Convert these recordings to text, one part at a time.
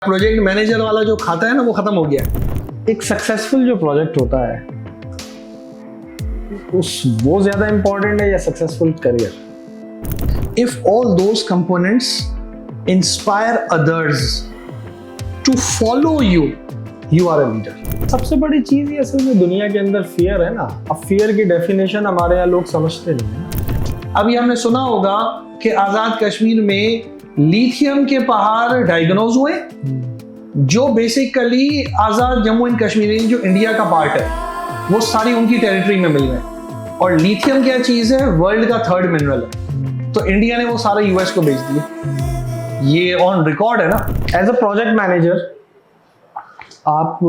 Project manager वाला जो खाता है ना वो खत्म हो गया। एक सक्सेसफुल जो प्रोजेक्ट होता है वो ज्यादा इंपॉर्टेंट है या successful career? If all those components inspire others to follow you, you are a leader. सबसे बड़ी चीज ये असल में दुनिया के अंदर फियर है ना। अब फियर की डेफिनेशन हमारे यहाँ लोग समझते नहीं है। अभी हमने सुना होगा कि आजाद कश्मीर में लिथियम के पहाड़ डायग्नोज हुए, जो basically Azad Jammu and Kashmir जो इंडिया का पार्ट है वो सारी उनकी टेरिटरी में मिल गए। और लिथियम क्या चीज है? वर्ल्ड का 3rd मिनरल है। तो इंडिया ने वो सारा यूएस को बेच दिया। ये ऑन रिकॉर्ड है ना। एज अ प्रोजेक्ट मैनेजर आप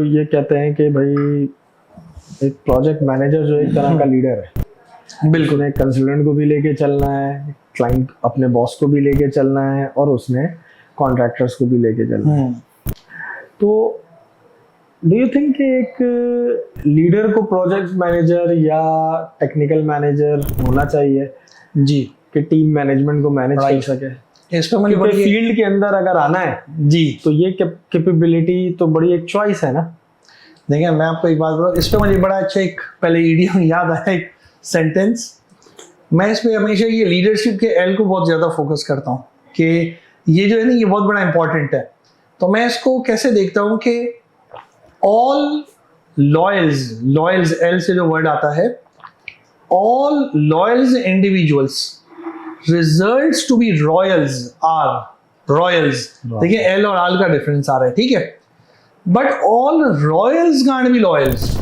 ये कहते हैं कि भाई एक प्रोजेक्ट मैनेजर जो एक तरह का लीडर है, बिल्कुल एक कंसल्टेंट को भी लेके चलना है, क्लाइंट अपने बॉस को भी लेके चलना है और उसने कॉन्ट्रैक्टर्स को भी लेके चलना है। तो डू यू थिंक कि एक लीडर को प्रोजेक्ट मैनेजर या टेक्निकल मैनेजर होना चाहिए जी कि टीम मैनेजमेंट को मैनेज कर सके? इस पे मुझे क्योंकि फील्ड के अंदर अगर आना है जी तो ये कैपेबिलिटी तो बड़ी एक चॉइस है ना। देखिए मैं आपको एक बात बताऊं, इस पे मुझे बड़ा अच्छा एक पहले इडियम याद आया, एक सेंटेंस। मैं इस पे हमेशा ये लीडरशिप के एल को बहुत ज्यादा फोकस करता हूँ कि ये जो है ना ये बहुत बड़ा इंपॉर्टेंट है। तो मैं इसको कैसे देखता हूँ कि ऑल लॉयल्स एल से जो वर्ड आता है, all loyals individuals results to be royals are royals. देखिए एल और आल का डिफरेंस आ रहा है, ठीक है, but all royals can't be loyals.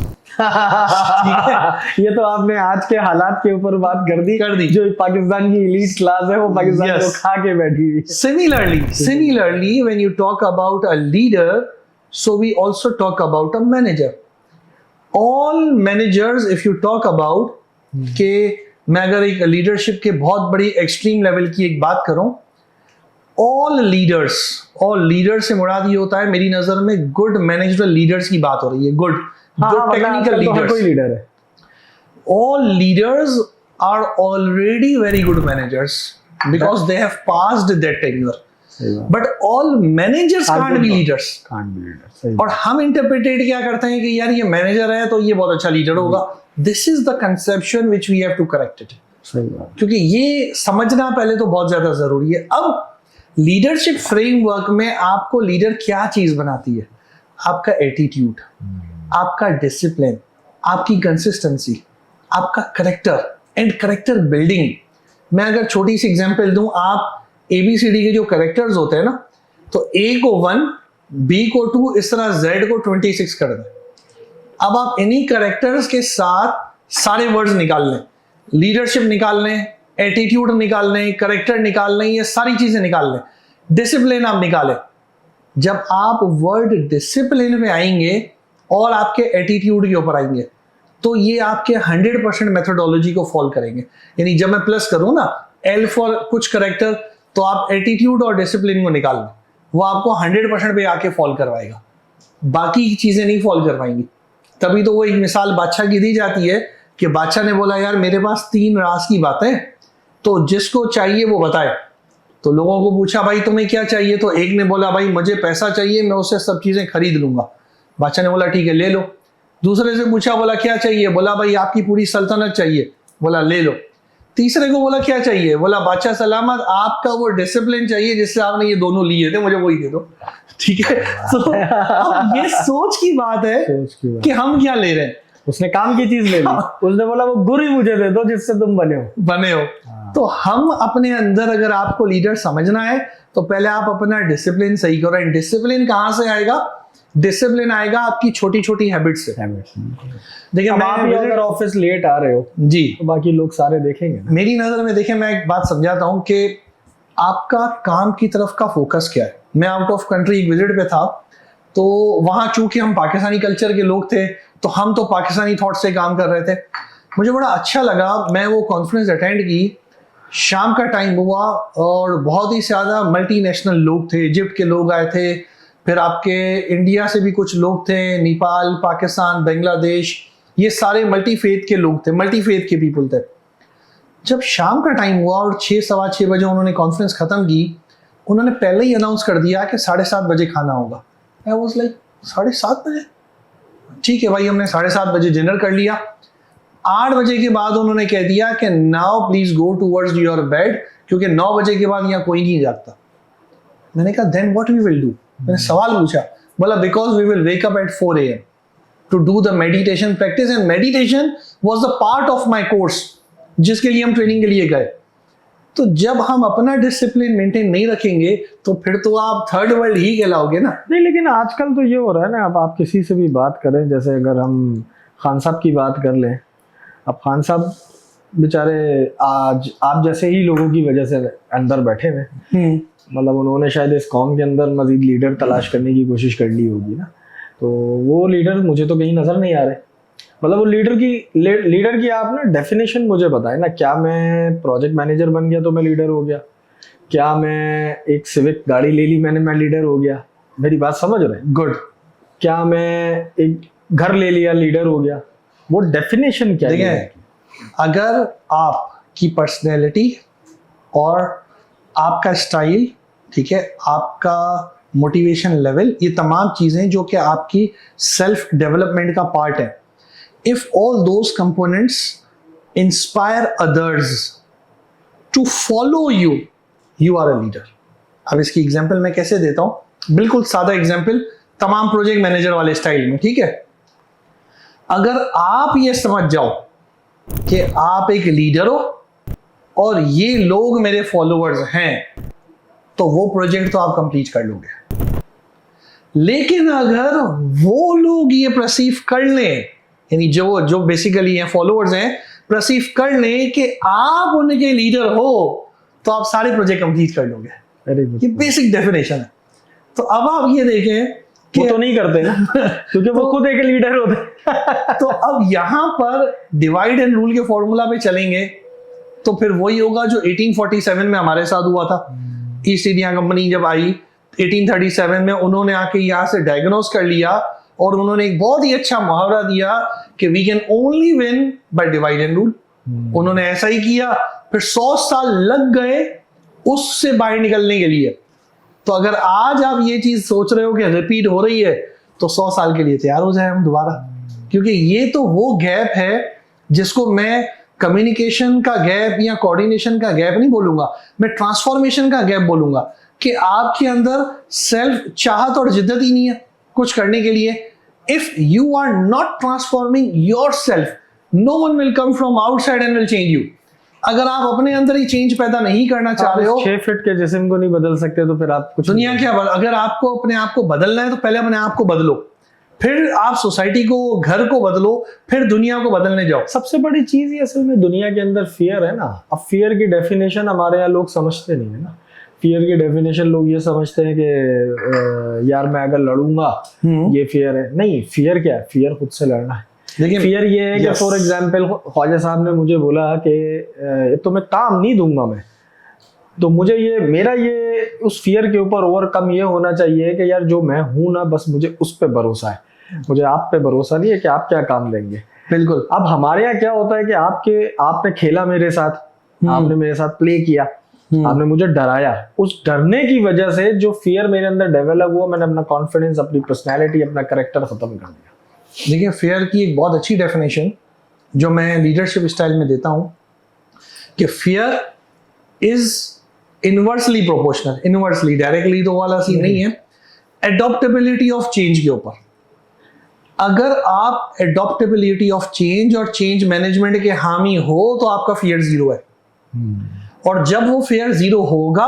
ये तो आपने आज के हालात के ऊपर बात कर दी जो पाकिस्तान की एलीट क्लास है वो पाकिस्तान को खा के बैठी हुई। Similarly, when you talk about a leader, so we also talk about a manager. All managers, if you talk about कि मैं अगर एक लीडरशिप के बहुत बड़ी एक्सट्रीम लेवल की एक बात करूं, all leaders से मुराद ये होता है मेरी नजर में गुड मैनेजरल लीडर्स की बात हो रही है। गुड टेक्निकल लीडर्स, कोई लीडर है। all leaders are already very good managers because they have passed their tenure. But all managers can't be leaders. और हम इंटरप्रेटेड क्या करते हैं कि यार ये मैनेजर है तो ये बहुत अच्छा लीडर होगा। This is the conception which we have to correct it. क्योंकि ये समझना पहले तो बहुत ज्यादा जरूरी है। अब लीडरशिप फ्रेमवर्क में आपको लीडर क्या चीज बनाती है? आपका एटीट्यूड, आपका डिसिप्लिन, आपकी कंसिस्टेंसी, आपका करेक्टर एंड करेक्टर बिल्डिंग। मैं अगर छोटी सी एग्जांपल दूं, आप ABCD के जो करेक्टर्स होते हैं ना, तो A को 1, B को 2, इस तरह Z को 26 कर दें। अब आप इन्हीं करेक्टर्स के साथ सारे वर्ड्स निकाल लें, लीडरशिप निकाल लें, एटीट्यूड निकाल लें, करेक्टर निकाल लें, ये सारी चीजें निकाल लें, डिसिप्लिन आप निकालें। जब आप वर्ड डिसिप्लिन में आएंगे और आपके एटीट्यूड के ऊपर आएंगे तो ये आपके 100% मेथोडोलॉजी को फॉलो करेंगे। यानी जब मैं प्लस करूं ना L फॉर कुछ करेक्टर, तो आप एटीट्यूड और डिसिप्लिन को निकाल लें, वो आपको 100% पे आके फॉलो करवाएगा, बाकी चीजें नहीं फॉलो करवाएंगी। तभी तो वो एक मिसाल बादशाह की दी जाती है कि बादशाह ने बोला यार मेरे पास 3 राज की बातें, तो जिसको चाहिए वो बताए। तो लोगों को पूछा भाई तुम्हें क्या चाहिए? तो एक ने बोला भाई मुझे पैसा चाहिए, मैं उससे सब चीजें खरीद लूंगा। बादशाह ने बोला ठीक है ले लो। दूसरे से पूछा, बोला क्या चाहिए? बोला भाई आपकी पूरी सल्तनत चाहिए। बोला ले लो। तीसरे को बोला क्या चाहिए? बोला बादशाह सलामत, आपका वो डिसिप्लिन चाहिए जिससे आपने ये दोनों लिए थे, मुझे वही दे दो। ठीक है, तो ये सोच की बात है कि हम क्या ले रहे हैं। उसने काम की चीज ले ली, उसने बोला वो गुरु ही मुझे दे दो जिससे तुम बने हो। तो हम अपने अंदर, अगर आपको लीडर समझना है तो पहले आप अपना डिसिप्लिन सही करो। एंड डिसिप्लिन कहां से आएगा? डिसिप्लिन आएगा आपकी छोटी छोटी हैबिट से। देखिए आप अगर ऑफिस लेट आ रहे हो जी, तो बाकी लोग सारे देखेंगे ना। मेरी नजर में देखिए, मैं एक बात समझाता हूं कि आपका काम की तरफ का फोकस क्या है। मैं आउट ऑफ कंट्री एक विजिट पे था, तो वहां चूंकि हम पाकिस्तानी कल्चर के लोग थे तो हम तो पाकिस्तानी थॉट से काम कर रहे थे। मुझे बड़ा अच्छा लगा, मैं वो कॉन्फ्रेंस अटेंड की, शाम का टाइम हुआ और बहुत ही ज्यादा मल्टीनेशनल लोग थे। इजिप्ट के लोग आए थे, फिर आपके इंडिया से भी कुछ लोग थे, नेपाल, पाकिस्तान, बांग्लादेश, ये सारे मल्टी फेथ के लोग थे, मल्टी फेथ के पीपल थे। जब शाम का टाइम हुआ और 6 सवा 6 बजे उन्होंने कॉन्फ्रेंस खत्म की, उन्होंने पहले ही अनाउंस कर दिया कि 7:30 बजे खाना होगा। आई वाज लाइक 7:30 बजे? ठीक है भाई, हमने 7:30 बजे डिनर कर लिया। 8 बजे के बाद उन्होंने कह दिया कि now please go towards your bed, क्योंकि 9 बजे के बाद यहाँ कोई नहीं जागता। मैंने कहा then what we will do? मैंने सवाल पूछा, बोला because we will wake up at 4 AM to do the meditation practice, and meditation was the part of my course जिसके लिए हम ट्रेनिंग के लिए गए। तो जब हम अपना डिसिप्लिन मेंटेन नहीं रखेंगे तो फिर तो आप थर्ड वर्ल्ड ही कहलाओगे ना। नहीं, लेकिन आजकल तो ये हो रहा है ना, अब आप किसी से भी बात करें, जैसे अगर हम खान साहब की बात कर लें, अब खान साहब बेचारे आज आप जैसे ही लोगों की वजह से अंदर बैठे हुए, मतलब उन्होंने शायद इस कौम के अंदर मजीद लीडर तलाश करने की कोशिश कर ली होगी ना, तो वो लीडर मुझे तो कहीं नजर नहीं आ रहे। मतलब वो लीडर की आप ना डेफिनेशन मुझे बताएं ना, क्या मैं प्रोजेक्ट मैनेजर बन गया तो मैं लीडर हो गया? क्या मैं एक सिविक गाड़ी ले ली मैंने, मैं लीडर हो गया? मेरी बात समझ रहे हैं? गुड। क्या मैं एक घर ले लिया लीडर हो गया? वो डेफिनेशन क्या है? अगर आपकी पर्सनैलिटी और आपका स्टाइल, ठीक है, आपका मोटिवेशन लेवल, ये तमाम चीजें जो कि आपकी सेल्फ डेवलपमेंट का पार्ट है, if all those components inspire others to follow you, you are a leader. अब इसकी एग्जांपल मैं कैसे देता हूं, बिल्कुल सादा एग्जांपल, तमाम प्रोजेक्ट मैनेजर वाले स्टाइल में, ठीक है। अगर आप ये समझ जाओ कि आप एक लीडर हो और ये लोग मेरे फॉलोअर्स हैं, तो वो प्रोजेक्ट तो आप कंप्लीट कर लोगे। लेकिन अगर वो लोग ये परसीव कर लें, यानी जो बेसिकली हैं फॉलोअर्स हैं, परसीव कर लें कि आप उनके लीडर हो, तो आप सारे प्रोजेक्ट कंप्लीट कर लोगे। ये बेसिक डेफिनेशन है। तो अब आप ये देखें कि वो तो नहीं करते ना क्योंकि वो खुद एक लीडर होते। तो अब यहां पर डिवाइड एंड रूल के फॉर्मूला पे चलेंगे तो फिर वही होगा जो 1847 में हमारे साथ हुआ था। ईस्ट इंडिया कंपनी जब आई 1837 में, उन्होंने आके यहाँ से डायग्नोस कर लिया और उन्होंने एक बहुत ही अच्छा मुहावरा दिया कि we can only win by divide and rule. उन्होंने ऐसा ही किया, फिर 100 साल लग गए उससे बाहर निकलने के लिए। तो अगर आज आप ये चीज सोच रहे हो कि रिपीट हो रही है, तो 100 साल के लिए तैयार हो जाए हम दोबारा, क्योंकि ये तो वो गैप है जिसको मैं कम्युनिकेशन का गैप या कोऑर्डिनेशन का गैप नहीं बोलूंगा, मैं ट्रांसफॉर्मेशन का गैप बोलूंगा कि आपके अंदर सेल्फ चाहत और जिद्दत ही नहीं है कुछ करने के लिए। If you are not transforming yourself, no one will come from outside and will change you. अगर आप अपने अंदर ही चेंज पैदा नहीं करना चाह रहे हो, 6 फीट के जिस्म को नहीं बदल सकते तो फिर आप कुछ दुनिया क्या अगर आपको अपने आप को बदलना है तो पहले अपने आप को बदलो, फिर आप सोसाइटी को, घर को बदलो, फिर दुनिया को बदलने जाओ। सबसे बड़ी चीज ये असल में दुनिया के अंदर फियर है ना। अब फियर की डेफिनेशन हमारे यहाँ लोग समझते नहीं है ना। फियर की डेफिनेशन लोग ये समझते हैं कि यार मैं अगर लड़ूंगा ये फियर है। नहीं, फियर क्या है? फियर खुद से लड़ना है। लेकिन फियर ये है कि फॉर एग्जाम्पल ख्वाजा साहब ने मुझे बोला कि तो मैं काम नहीं दूंगा मैं, तो मुझे ये मेरा ये उस फियर के ऊपर ओवरकम ये होना चाहिए कि यार जो मैं हूं ना, बस मुझे उस पे भरोसा है, मुझे आप पे भरोसा नहीं है कि आप क्या काम देंगे। बिल्कुल। अब हमारे यहाँ क्या होता है कि आपने खेला मेरे साथ, आपने मेरे साथ प्ले किया, आपने मुझे डराया, उस डरने की वजह से जो फियर मेरे अंदर डेवलप हुआ, मैंने अपना कॉन्फिडेंस, अपनी पर्सनैलिटी, अपना कैरेक्टर खत्म कर दिया। देखिए, फेयर की एक बहुत अच्छी डेफिनेशन जो मैं लीडरशिप स्टाइल में देता हूं कि fear is inversely proportional. Inversely, directly तो वाला सीन नहीं है। एडॉप्टेबिलिटी ऑफ चेंज के ऊपर, अगर आप एडॉप्टेबिलिटी ऑफ चेंज और चेंज मैनेजमेंट के हामी हो तो आपका फियर 0 है। और जब वो फियर 0 होगा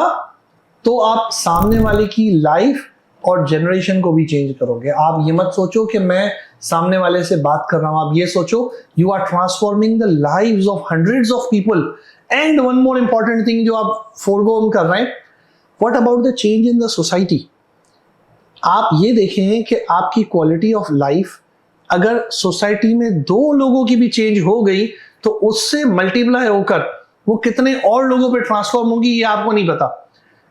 तो आप सामने वाले की लाइफ और जनरेशन को भी चेंज करोगे। आप ये मत सोचो कि मैं सामने वाले से बात कर रहा हूं, आप ये सोचो you are transforming the lives of hundreds of people. And one more important thing जो आप फोरगो कर रहे हैं, what about the change in the society. आप ये देखें कि आपकी क्वालिटी ऑफ लाइफ अगर सोसाइटी में 2 लोगों की भी चेंज हो गई तो उससे मल्टीप्लाई होकर वो कितने और लोगों पे ट्रांसफॉर्म होगी ये आपको नहीं पता,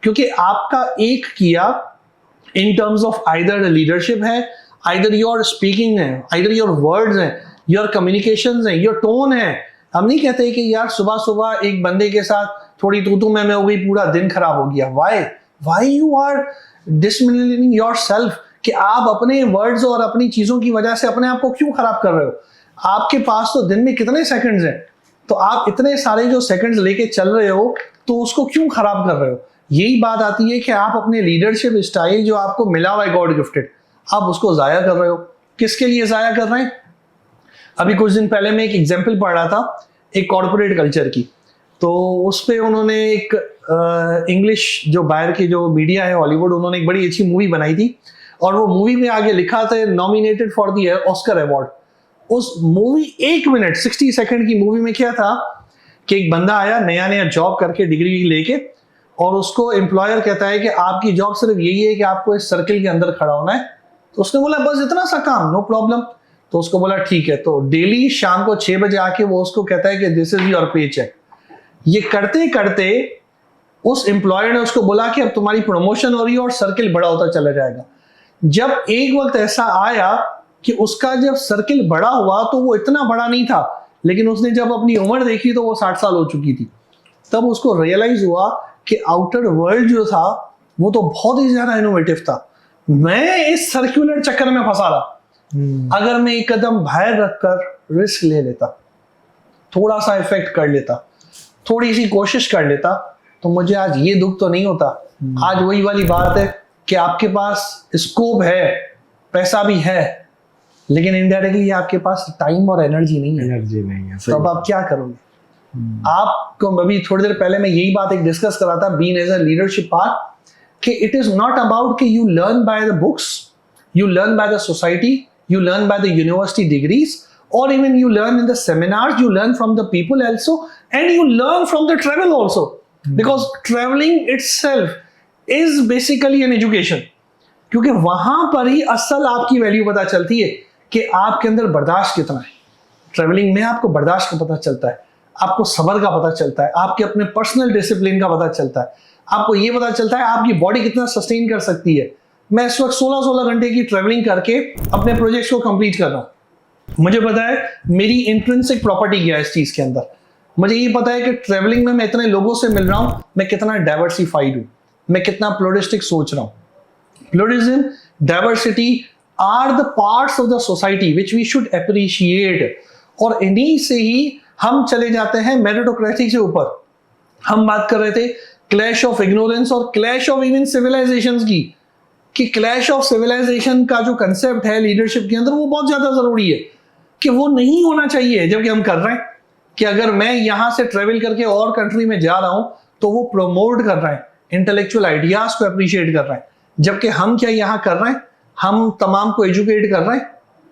क्योंकि आपका एक किया in terms of either leadership है, आइदर योर स्पीकिंग है, आइदर योर वर्ड्स हैं, योर कम्युनिकेशंस हैं, योर टोन है। हम नहीं कहते कि यार सुबह सुबह एक बंदे के साथ थोड़ी तू मैं हो गई, पूरा दिन खराब हो गया। वाई? व्हाई यू आर डिसमिलियनिंग योरसेल्फ, कि आप अपने वर्ड्स और अपनी चीजों की वजह से अपने आप को क्यों खराब कर रहे हो? आपके पास तो दिन में कितने सेकंड्स हैं, तो आप इतने सारे जो सेकंड्स लेके चल रहे हो तो उसको क्यों खराब कर रहे हो? यही बात आती है कि आप अपने लीडरशिप स्टाइल जो आपको मिला हुआ है गॉड गिफ्टेड, आप उसको जाया कर रहे हो। किसके लिए जाया कर रहे हैं? अभी कुछ दिन पहले मैं एक एग्जाम्पल पढ़ रहा था एक कॉर्पोरेट कल्चर की, तो उस पे उन्होंने एक इंग्लिश जो बाहर की जो मीडिया है हॉलीवुड, उन्होंने एक बड़ी अच्छी मूवी बनाई थी और वो मूवी में आगे लिखा था nominated for the Oscar award. उस मूवी 1 मिनट 60 सेकंड की मूवी में क्या था कि एक बंदा आया नया नया जॉब करके डिग्री लेके, और उसको एम्प्लॉयर कहता है कि आपकी जॉब सिर्फ यही है कि आपको इस सर्किल के अंदर खड़ा होना है। तो उसने बोला बस इतना सा काम, नो प्रॉब्लम। तो उसको बोला ठीक है। तो डेली शाम को 6 बजे आके वो उसको कहता है कि this is your pay check. ये करते करते उस एम्प्लॉयर ने उसको बोला कि अब तुम्हारी प्रमोशन हो रही है और सर्किल बड़ा होता चला जाएगा। जब एक वक्त ऐसा आया कि उसका जब सर्किल बड़ा हुआ तो वो इतना बड़ा नहीं था, लेकिन उसने जब अपनी उम्र देखी तो वो 60 साल हो चुकी थी। तब उसको रियलाइज हुआ कि आउटर वर्ल्ड जो था वो तो बहुत ही ज्यादा इनोवेटिव था, मैं इस सर्कुलर चक्कर में फंसा रहा। अगर मैं एक कदम बाहर रखकर रिस्क ले लेता, थोड़ा सा इफेक्ट कर लेता, थोड़ी सी कोशिश कर लेता, तो मुझे आज ये दुख तो नहीं होता। आज वही वाली बात है कि आपके पास स्कोप है, पैसा भी है, लेकिन इनडायरेक्टली आपके पास टाइम और एनर्जी नहीं है। तो अब आप क्या करोगे? आपको अभी थोड़ी देर पहले मैं यही बात एक डिस्कस कर रहा था, being as a leadership part, कि इट इज नॉट अबाउट कि you learn by the books, you learn by the society, you learn by the university degrees, or even you learn in the seminars, you learn from the people also, and you learn from the travel also, because traveling itself is basically an education, क्योंकि वहां पर ही असल आपकी value पता चलती है कि आपके अंदर बर्दाश्त कितना है। ट्रेवलिंग में आपको बर्दाश्त का पता चलता है, आपको सब्र का पता चलता है, आपके अपने पर्सनल डिसिप्लिन का पता चलता है, आपको ये पता चलता है आपकी बॉडी कितना सस्टेन कर सकती है। मैं इस वक्त 16-16 घंटे की ट्रेवलिंग करके अपने प्रोजेक्ट्स को कंप्लीट कर रहा हूं। मुझे पता है मेरी इंट्रिंसिक प्रॉपर्टी क्या है इस चीज के अंदर। मुझे ये पता है कि ट्रेवलिंग में मैं इतने लोगों से मिल रहा हूं, मैं कितना डाइवर्सिफाइड हूं, मैं कितना प्लूरिस्टिक सोच रहा हूं। Pluralism, diversity are the parts of the society which we should appreciate, और इन्हीं से ही हम चले जाते हैं मेरिटोक्रेसी से ऊपर। हम बात कर रहे थे क्लैश ऑफ इग्नोरेंस और क्लैश ऑफ इवन सिविलाइजेशंस की, कि क्लैश ऑफ सिविलाइजेशन का जो कंसेप्ट है लीडरशिप के अंदर वो बहुत ज्यादा जरूरी है, कि वो नहीं होना चाहिए। जबकि हम कर रहे हैं कि अगर मैं यहां से ट्रेवल करके और कंट्री में जा रहा हूं तो वो प्रमोट कर रहे हैं, इंटेलेक्चुअल आइडियाज को अप्रिशिएट कर रहे हैं। जबकि हम क्या यहां कर रहे हैं? हम तमाम को एजुकेट कर रहे हैं,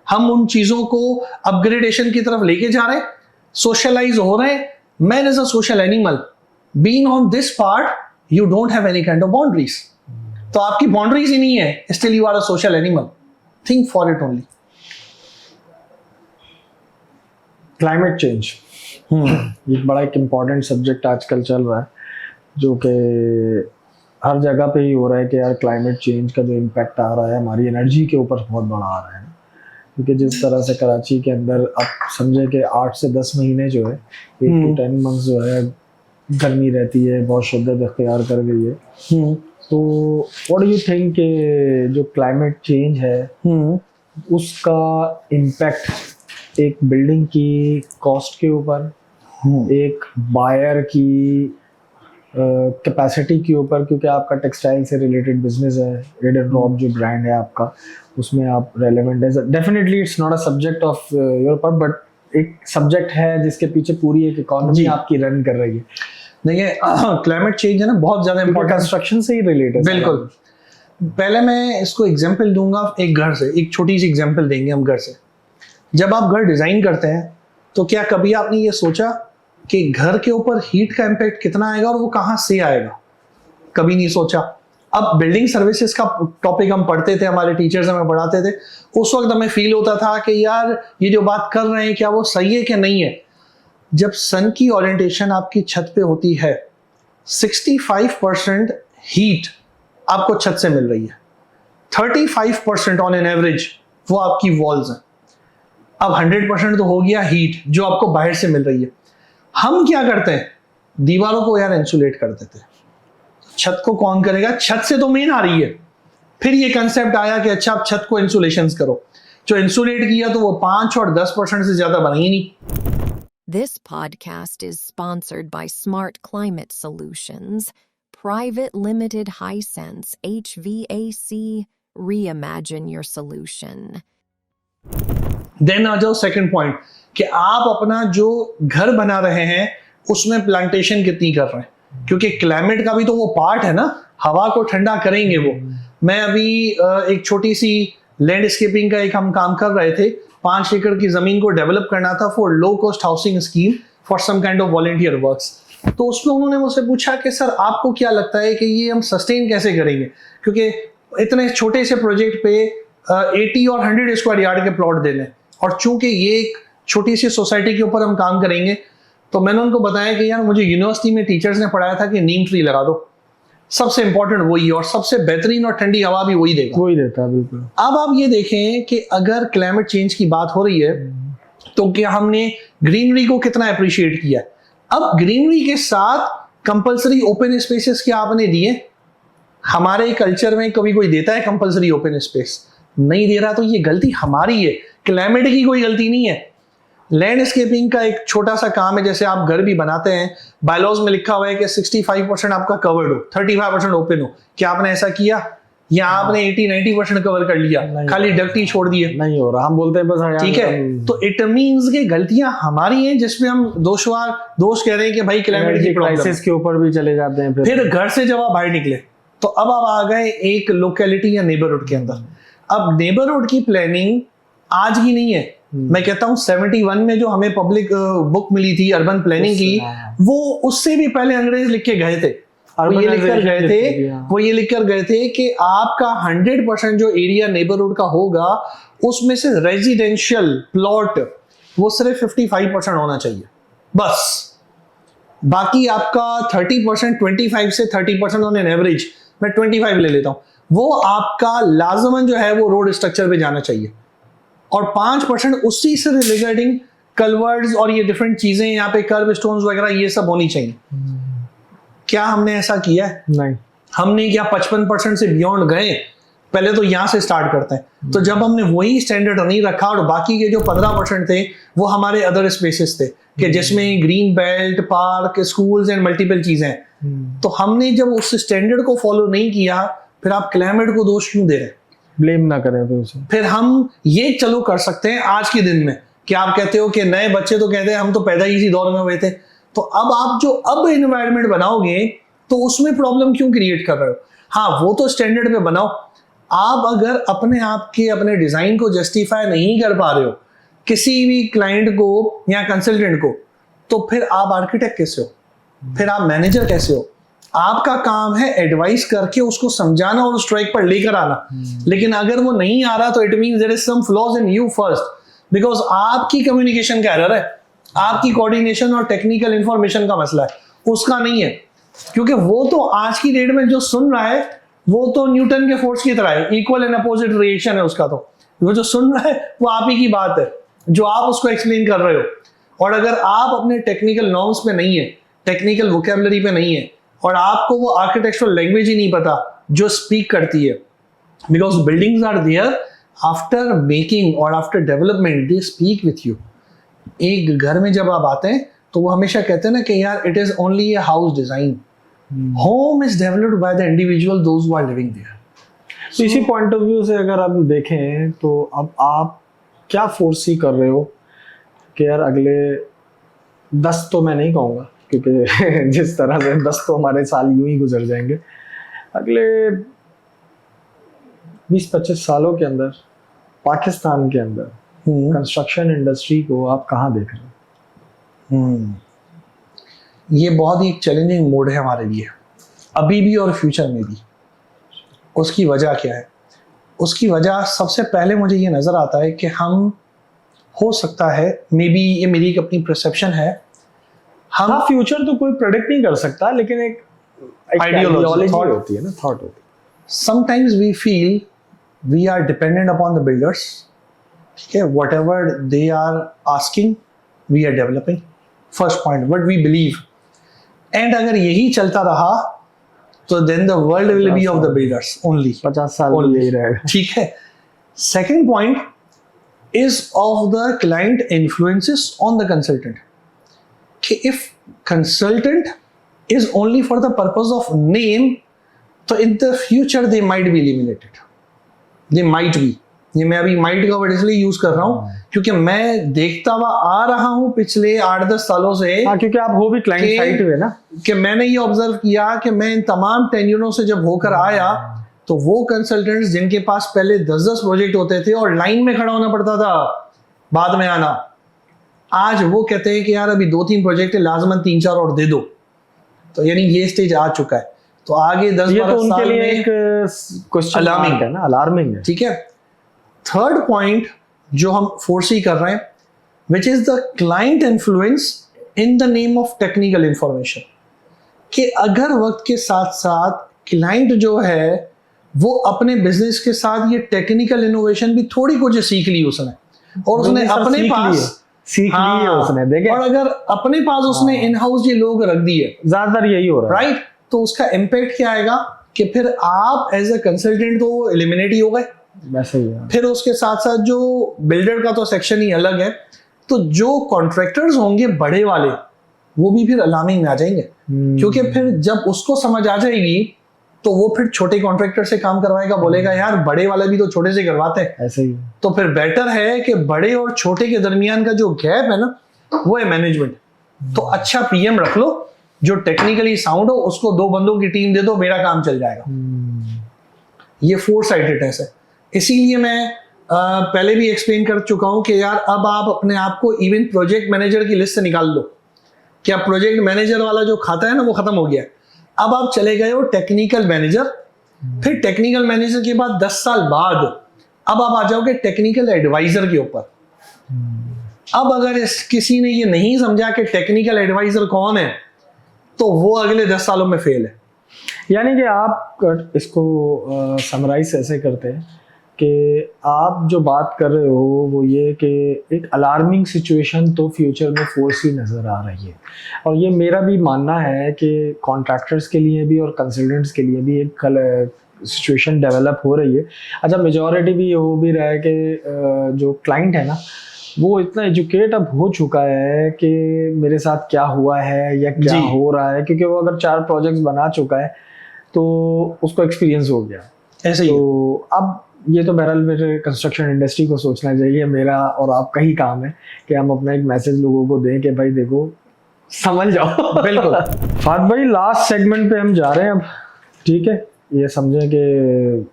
हम उन चीजों को अपग्रेडेशन की तरफ लेके जा रहे हैं, सोशलाइज हो रहे हैं। Man is a social animal, being on this part you don't have any kind of boundaries. तो आपकी बाउंड्रीज ही नहीं है, still you are a social animal, think for it only. Climate change एक बड़ा एक इम्पॉर्टेंट सब्जेक्ट आजकल चल रहा है, जो कि हर जगह पे ही हो रहा है कि यार क्लाइमेट चेंज का जो इम्पैक्ट आ रहा है हमारी एनर्जी के ऊपर बहुत बड़ा आ रहा है। क्योंकि जिस तरह से कराची के अंदर आप समझे कि 8 से 10 महीने जो है, 8 to 10 मंथ्स जो है गर्मी रहती है, बहुत शिद्दत इख्तियार कर गई है। तो व्हाट डू यू थिंक कि जो क्लाइमेट चेंज है उसका इम्पैक्ट एक बिल्डिंग की कॉस्ट के ऊपर, एक बायर की कैपेसिटी के ऊपर, क्योंकि आपका टेक्सटाइल से रिलेटेड बिजनेस है, रेड एंड ड्रॉप जो ब्रांड है आपका, उसमें आप रेलेवेंट है। Definitely it's not a subject of your part, but एक सब्जेक्ट है जिसके पीछे पूरी एक इकोनॉमी आपकी रन कर रही है। देखिए क्लाइमेट चेंज है ना, बहुत ज्यादा इम्पोर्टेंट, कंस्ट्रक्शन से ही रिलेटेड। बिल्कुल। पहले मैं इसको एग्जांपल दूंगा एक घर से, एक छोटी सी एग्जांपल देंगे हम घर से। जब आप घर डिजाइन करते हैं तो क्या कभी आपने ये सोचा कि घर के ऊपर हीट का इम्पैक्ट कितना आएगा और वो कहाँ से आएगा? कभी नहीं सोचा। अब बिल्डिंग सर्विसेज का टॉपिक हम पढ़ते थे, हमारे टीचर्स हमें पढ़ाते थे, उस वक्त हमें फील होता था कि यार ये जो बात कर रहे हैं क्या वो सही है कि नहीं है। जब सन की ओरिएंटेशन आपकी छत पे होती है, 65% हीट आपको छत से मिल रही है, 35% ऑन एन एवरेज वो आपकी वॉल्स हैं। अब 100% तो हो गया हीट जो आपको बाहर से मिल रही है। हम क्या करते हैं? दीवारों को यार इंसुलेट कर देते हैं, छत को कौन करेगा, छत से तो मेन आ रही है। फिर ये कंसेप्ट आया कि अच्छा आप छत को इंसुलेशन करो, जो इंसुलेट किया तो वो 5 और 10% से ज्यादा बना ही नहीं। This podcast is sponsored by Smart Climate Solutions, Private Limited Hisense HVAC. Reimagine your solution. Then आ जाओ सेकंड पॉइंट कि आप अपना जो घर बना रहे हैं उसमें प्लांटेशन कितनी कर रहे हैं, क्योंकि क्लाइमेट का भी तो वो पार्ट है ना, हवा को ठंडा करेंगे वो। मैं अभी एक छोटी सी लैंडस्केपिंग का एक हम काम कर रहे थे, 5 एकड़ की जमीन को डेवलप करना था for low cost housing scheme for some kind of volunteer works. तो उसमें उन्होंने मुझसे पूछा कि सर आपको क्या लगता है कि ये हम सस्टेन कैसे करेंगे, क्योंकि इतने छोटे से प्रोजेक्ट पे 80 और 100 स्क्वायर यार्ड के प्लॉट देने, और चूंकि ये एक छोटी सी सोसाइटी के ऊपर हम काम करेंगे, तो मैंने उनको बताया कि यार मुझे यूनिवर्सिटी में टीचर्स ने पढ़ाया था कि नीम ट्री लगा दो, सबसे इंपॉर्टेंट वही है और सबसे बेहतरीन और ठंडी हवा भी वही देगा, वही देता है बिल्कुल। अब आप ये देखें कि अगर क्लाइमेट चेंज की बात हो रही है तो क्या हमने ग्रीनरी को कितना अप्रिशिएट किया। अब ग्रीनरी के साथ कंपलसरी ओपन स्पेसेस क्या आपने दिए? हमारे कल्चर में कभी कोई देता है कंपलसरी ओपन स्पेस? नहीं दे रहा, तो ये गलती हमारी है, क्लाइमेट की कोई गलती नहीं है। लैंडस्केपिंग का एक छोटा सा काम है, जैसे आप घर भी बनाते हैं, बायलॉज में लिखा हुआ है कि 65% आपका कवर्ड हो, 35% ओपन हो। क्या आपने ऐसा किया, या आपने 80-90% कवर कर लिया, खाली डक्ट ही छोड़ दिए? नहीं हो रहा, हम बोलते हैं बस। ठीक है, तो इट मींस कि गलतियां हमारी हैं, जिसमें हम दोष कह रहे हैं कि भाई क्लाइमेट की क्राइसिस के ऊपर भी चले जाते हैं। फिर घर से जब आप बाहर निकले तो अब आप आ गए एक लोकेलिटी या नेबरहुड के अंदर। अब नेबरहुड की प्लानिंग आज की नहीं है, मैं कहता हूँ 71 में जो हमें पब्लिक बुक मिली थी अर्बन प्लानिंग की, वो उससे भी पहले अंग्रेज लिख के गए थे। वो ये लिख कर गए थे कि आपका 100% जो एरिया नेबरहुड का होगा उसमें से रेजिडेंशियल प्लॉट वो सिर्फ 55% होना चाहिए बस। बाकी आपका 30%, 25 से 30% ऑन एन एवरेज, मैं 25 ले लेता हूं, वो आपका लाजमन जो है वो रोड स्ट्रक्चर पे जाना चाहिए, और 5% उसी से रिगार्डिंग कलवर्ड्स और ये डिफरेंट चीजें यहाँ पे कर्व स्टोन्स वगैरह ये सब होनी चाहिए। क्या हमने ऐसा किया है? नहीं। हमने क्या 55% से बियॉन्ड गए? पहले तो यहाँ से स्टार्ट करते हैं। तो जब हमने वही स्टैंडर्ड नहीं रखा और बाकी के जो 15% थे वो हमारे अदर स्पेसेस थे कि जिसमें green belt, park, schools and multiple चीजें हैं, तो हमने जब उस स्टैंडर्ड को फॉलो नहीं किया, फिर आप क्लाइमेट को दोष क्यों दे रहे हैं? ब्लेम ना करें फिर उसे। फिर हम ये चलो कर सकते हैं आज के दिन में कि आप कहते हो कि नए बच्चे तो कहते हैं हम तो पैदा ही इसी दौर में हुए थे, तो अब आप जो अब एनवायरनमेंट बनाओगे तो उसमें प्रॉब्लम क्यों क्रिएट कर रहे हो? हाँ, वो तो स्टैंडर्ड पे बनाओ। आप अगर अपने आप के अपने डिजाइन को जस्टिफाई नहीं कर पा रहे हो किसी भी क्लाइंट को या कंसल्टेंट को, तो फिर आप आर्किटेक्ट कैसे हो? फिर आप मैनेजर कैसे हो? आपका काम है एडवाइस करके उसको समझाना और उस ट्रैक पर लेकर आना। लेकिन अगर वो नहीं आ रहा तो it means there is some flaws in you first, because आपकी कम्युनिकेशन का एरर है, आपकी कोऑर्डिनेशन और टेक्निकल इंफॉर्मेशन का मसला है, उसका नहीं है। क्योंकि वो तो आज की डेट में जो सुन रहा है वो तो न्यूटन के फोर्स की तरह है, इक्वल एंड अपोजिट रिएक्शन है उसका। तो वो जो सुन रहा है वो आप ही की बात है जो आप उसको एक्सप्लेन कर रहे हो। और अगर आप अपने टेक्निकल नॉर्म्स पे नहीं है, टेक्निकल वोकैबुलरी पे नहीं है, और आपको वो आर्किटेक्चरल लैंग्वेज ही नहीं पता जो स्पीक करती है, because buildings are there after making और after development they speak with you. एक घर में जब आप आते हैं तो वो हमेशा कहते हैं ना कि यार it is only a house design, home is developed by the individual those who are living there. तो इसी पॉइंट ऑफ व्यू से अगर आप देखें तो अब आप क्या फोर्सी कर रहे हो कि यार अगले 10 तो मैं नहीं कहूँगा क्योंकि जिस तरह से 10 तो हमारे साल यूं ही गुजर जाएंगे, अगले 20-25 सालों के अंदर पाकिस्तान के अंदर कंस्ट्रक्शन इंडस्ट्री को आप कहाँ देख रहे हो? ये बहुत ही एक चैलेंजिंग मोड है हमारे लिए अभी भी और फ्यूचर में भी। उसकी वजह क्या है? उसकी वजह सबसे पहले मुझे ये नज़र आता है कि हम, हो सकता है मे बी ये मेरी एक अपनी परसेप्शन है, हम फ्यूचर तो कोई प्रेडिक्ट नहीं कर सकता, लेकिन एक आइडियोलॉजी होती है ना, थॉट होती है। Sometimes we feel we are dependent upon the builders, ठीक है, whatever they are asking we are developing, first point, what we believe. And अगर यही चलता रहा तो then the world will be of the builders only. 50 साल Only. यही रहेगा। ठीक है। Second point is of the client influences on the consultant, कि if consultant is only for the purpose of name, तो in the future they might be eliminated. They might be, ये मैं अभी माइट का वर्ड इसलिए use कर रहा हूँ क्योंकि मैं देखता हुआ आ रहा हूँ पिछले 8-10 सालों से। हाँ, क्योंकि आप हो भी क्लाइंट कि- साइड हुए ना। कि मैंने ये ऑब्जर्व किया कि मैं इन तमाम टेन्यूरों से जब होकर आया, तो वो कंसल्टेंट्स जिनके पास पहले 10-10 प्रोजेक्ट होते थे और लाइन में खड़ा होना पड़ता था बाद में आना, आज वो कहते हैं कि यार अभी 2-3 प्रोजेक्ट है, लाजमन 3-4 और दे दो। तो यानी ये स्टेज आ चुका है। तो आगे ये तो 10-12 उनके साल लिए में एक क्वेश्चन Alarming है ना, अलार्मिंग है। ठीक है। थर्ड पॉइंट जो हम फोर्सी कर रहे हैं, which is the client influence in the name of technical information, कि अगर वक्त के साथ साथ क्लाइंट जो है वो अपने बिजनेस के साथ ये टेक्निकल इनोवेशन भी थोड़ी कुछ सीख ली उसने, और उसने सर अपने सीख पास सीख ली है उसने, देखे। और अगर अपने पास उसने इन हाउस ये लोग रख दिए, ज्यादातर यही हो रहा है। राइट, तो उसका इम्पैक्ट क्या आएगा कि फिर आप एज अ कंसल्टेंट तो एलिमिनेट ही हो गए। वैसे ही है। फिर उसके साथ साथ जो बिल्डर का तो सेक्शन ही अलग है, तो जो कॉन्ट्रैक्टर्स होंगे बड़े वाले वो भी फिर अलार्मिंग में आ जाएंगे, क्योंकि फिर जब उसको समझ आ जाएगी तो वो फिर छोटे कॉन्ट्रैक्टर से काम करवाएगा, बोलेगा यार बड़े वाले भी तो छोटे से करवाते हैं। ऐसे ही। तो फिर बेटर है कि बड़े और छोटे के दरमियान का जो गैप है ना, वो है मैनेजमेंट। तो अच्छा पीएम रख लो जो टेक्निकली साउंड हो, उसको 2 बंदों की टीम दे दो, मेरा काम चल जाएगा। ये 4 साइडेडनेस है। इसीलिए मैं पहले भी एक्सप्लेन कर चुका हूं कि यार अब आप अपने आप को इवन प्रोजेक्ट मैनेजर की लिस्ट से निकाल लो, क्या प्रोजेक्ट मैनेजर वाला जो खाता है ना वो खत्म हो गया। अब आप चले गए हो टेक्निकल मैनेजर, फिर टेक्निकल मैनेजर के बाद 10 साल बाद अब आप आ जाओगे टेक्निकल एडवाइजर के ऊपर। अब अगर किसी ने ये नहीं समझा कि टेक्निकल एडवाइजर कौन है, तो वो अगले 10 सालों में फेल है। यानी कि आप इसको समराइज ऐसे करते हैं कि आप जो बात कर रहे हो वो ये कि एक अलार्मिंग सिचुएशन तो फ्यूचर में फोर्स ही नज़र आ रही है, और ये मेरा भी मानना है कि कॉन्ट्रैक्टर्स के लिए भी और कंसल्टेंट्स के लिए भी एक सिचुएशन डेवलप हो रही है। अच्छा, मेजॉरिटी भी हो भी रहा है कि जो क्लाइंट है ना वो इतना एजुकेट अब हो चुका है कि मेरे साथ क्या हुआ है या क्या हो रहा है, क्योंकि वो अगर 4 प्रोजेक्ट्स बना चुका है तो उसको एक्सपीरियंस हो गया। ऐसे ही तो अब ये तो बहरहाल मेरे कंस्ट्रक्शन इंडस्ट्री को सोचना चाहिए, मेरा और आपका ही काम है कि हम अपना एक मैसेज लोगों को दें कि भाई देखो समझ जाओ। बिल्कुल। फात भाई लास्ट सेगमेंट पे हम जा रहे हैं अब, ठीक है। ये समझें कि